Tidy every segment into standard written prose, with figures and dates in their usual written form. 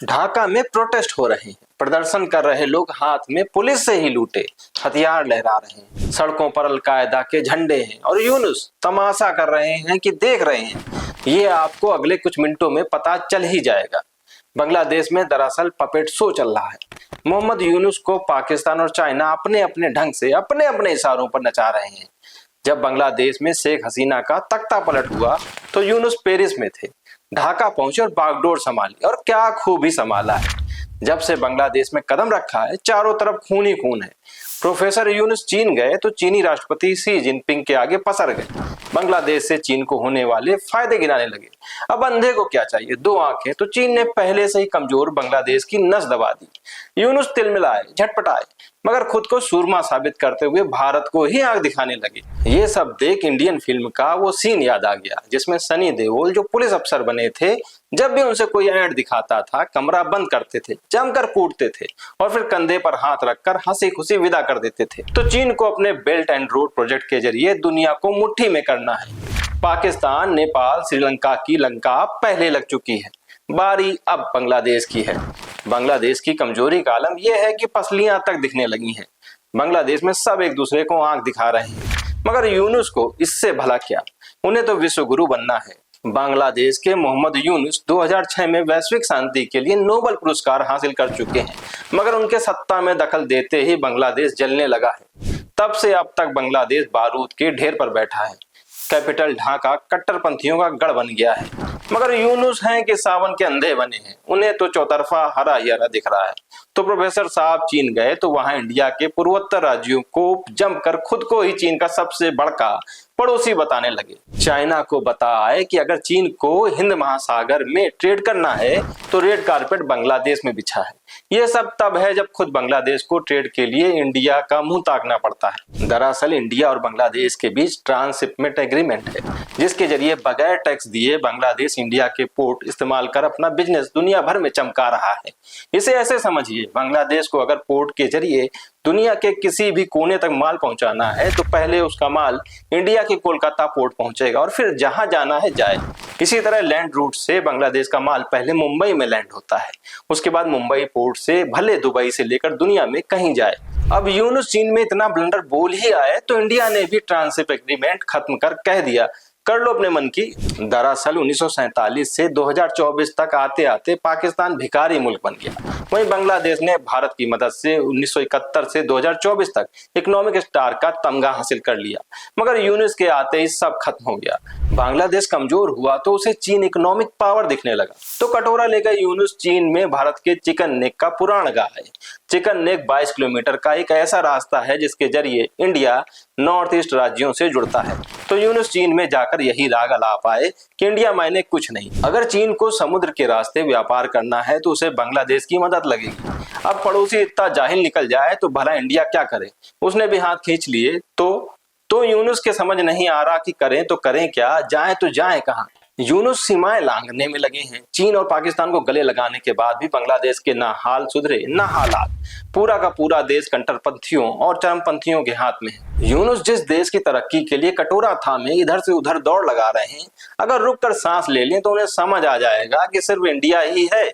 ढाका में प्रोटेस्ट हो रहे हैं। प्रदर्शन कर रहे लोग हाथ में पुलिस से ही लूटे हथियार लहरा रहे हैं। सड़कों पर अलकायदा के झंडे हैं और यूनुस तमाशा कर रहे हैं कि देख रहे हैं। ये आपको अगले कुछ मिनटों में पता चल ही जाएगा। बांग्लादेश में दरअसल पपेट शो चल रहा है। मोहम्मद यूनुस को पाकिस्तान और चाइना अपने अपने ढंग से अपने अपने इशारों पर नचा रहे हैं। जब बांग्लादेश में शेख हसीना का तख्ता पलट हुआ तो यूनुस पेरिस में थे। ढाका पहुंचे और बागडोर संभाली, और क्या खूब ही संभाला है। जब से बांग्लादेश में कदम रखा है चारों तरफ खून ही खून है। प्रोफेसर यूनुस चीन गए तो चीनी राष्ट्रपति शी जिनपिंग के आगे पसर गए। बांग्लादेश से चीन को होने वाले फायदे गिनाने लगे। अब अंधे को क्या चाहिए, दो आंखें। तो चीन ने पहले से ही कमजोर बांग्लादेश की नस दबा दी। यूनुस तिलमिलाए, झटपटाए, मगर खुद को सूरमा साबित करते हुए भारत को ही आग दिखाने लगे। ये सब देख इंडियन फिल्म का वो सीन याद आ गया जिसमें सनी देओल जो पुलिस अफसर बने थे, जब भी उनसे कोई ऐड दिखाता था कमरा बंद करते थे, जमकर कूटते थे और फिर कंधे पर हाथ रखकर हंसी खुशी विदा कर देते थे। तो चीन को अपने बेल्ट एंड रोड प्रोजेक्ट के जरिए दुनिया को मुट्ठी में करना है। पाकिस्तान, नेपाल, श्रीलंका की लंका पहले लग चुकी है। बारी अब बांग्लादेश की है। बांग्लादेश की कमजोरी का आलम यह है कि पसलियां तक दिखने लगी हैं। बांग्लादेश में सब एक दूसरे को आंख दिखा रहे हैं, मगर यूनुस को इससे भला क्या, उन्हें तो विश्व गुरु बनना है। बांग्लादेश के मोहम्मद यूनुस 2006 में वैश्विक शांति के लिए नोबेल पुरस्कार हासिल कर चुके हैं, मगर उनके सत्ता में दखल देते ही बांग्लादेश जलने लगा है। तब से अब तक बांग्लादेश बारूद के ढेर पर बैठा है। कैपिटल ढाका कट्टरपंथियों का गढ़ बन गया है, मगर यूनुस हैं कि सावन के अंधे बने हैं। उन्हें तो चौतरफा हरा ही हरा दिख रहा है। तो प्रोफेसर साहब चीन गए तो वहां इंडिया के पूर्वोत्तर राज्यों को जमकर खुद को ही चीन का सबसे बड़का पड़ोसी बताने लगे। चाइना को बताए कि अगर चीन को हिंद महासागर में ट्रेड करना है तो रेड कारपेट बांग्लादेश में बिछा है। यह सब तब है जब खुद बांग्लादेश को ट्रेड के लिए इंडिया का मुंह ताकना पड़ता है। दरअसल इंडिया और बांग्लादेश के बीच ट्रांसशिपमेंट एग्रीमेंट है, जिसके जरिए बगैर टैक्स दिए बांग्लादेश इंडिया के पोर्ट इस्तेमाल कर अपना बिजनेस दुनिया भर में चमका रहा है। इसे ऐसे समझिए, बांग्लादेश को अगर पोर्ट के जरिए दुनिया के किसी भी कोने तक माल पहुंचाना है तो पहले उसका माल इंडिया के कोलकाता पोर्ट पहुंचेगा और फिर जहां जाना है जाए। इसी तरह लैंड रूट से बांग्लादेश का माल पहले मुंबई में लैंड होता है, उसके बाद मुंबई पोर्ट से भले दुबई से लेकर दुनिया में कहीं जाए। अब यूनुस चीन में इतना ब्लंडर बोल ही आए तो इंडिया ने भी ट्रांसशिप एग्रीमेंट खत्म कर कह दिया कर लो अपने मन की। दरअसल 1947 से 2024 तक आते आते पाकिस्तान भिखारी मुल्क बन गया। वहीं बांग्लादेश ने भारत की मदद से 1971 से 2024 तक इकोनॉमिक स्टार का तमगा हासिल कर लिया, मगर यूनुस के आते ही सब खत्म हो गया। बांग्लादेश कमजोर हुआ तो उसे चीन इकोनॉमिक पावर दिखने लगा। तो कटोरा लेकर यूनुस चीन में भारत के चिकन नेक का पुराण गाए। चिकन नेक 22 किलोमीटर का एक ऐसा रास्ता है जिसके जरिए इंडिया नॉर्थ ईस्ट राज्यों से जुड़ता है। तो यूनुस चीन में जाकर यही राग अला पाए कि इंडिया मायने कुछ नहीं। अगर चीन को समुद्र के रास्ते व्यापार करना है तो उसे बांग्लादेश की मदद लगेगी। अब पड़ोसी इतना जाहिल निकल जाए तो भला इंडिया क्या करे, उसने भी हाथ खींच लिए। तो यूनुस के समझ नहीं आ रहा कि करें तो करें क्या, जाएं तो जाएं कहां। यूनुस सीमाएं लांघने में लगे हैं। चीन और पाकिस्तान को गले लगाने के बाद भी बांग्लादेश के ना हाल सुधरे ना हालात। पूरा का पूरा देश कट्टरपंथियों और चरमपंथियों के हाथ में है। यूनुस जिस देश की तरक्की के लिए कटोरा थामे इधर से उधर दौड़ लगा रहे हैं, अगर रुक कर सांस ले लें तो उन्हें समझ आ जाएगा कि सिर्फ इंडिया ही है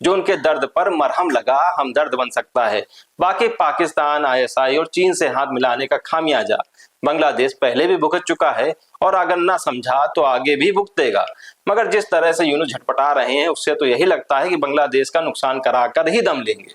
जो उनके दर्द पर मरहम लगा हमदर्द बन सकता है। बाकी पाकिस्तान, ISI और चीन से हाथ मिलाने का खामियाजा बांग्लादेश पहले भी भुगत चुका है और अगर ना समझा तो आगे भी भुगतेगा। मगर जिस तरह से यूनुस झटपटा रहे हैं उससे तो यही लगता है कि बांग्लादेश का नुकसान कराकर ही दम लेंगे।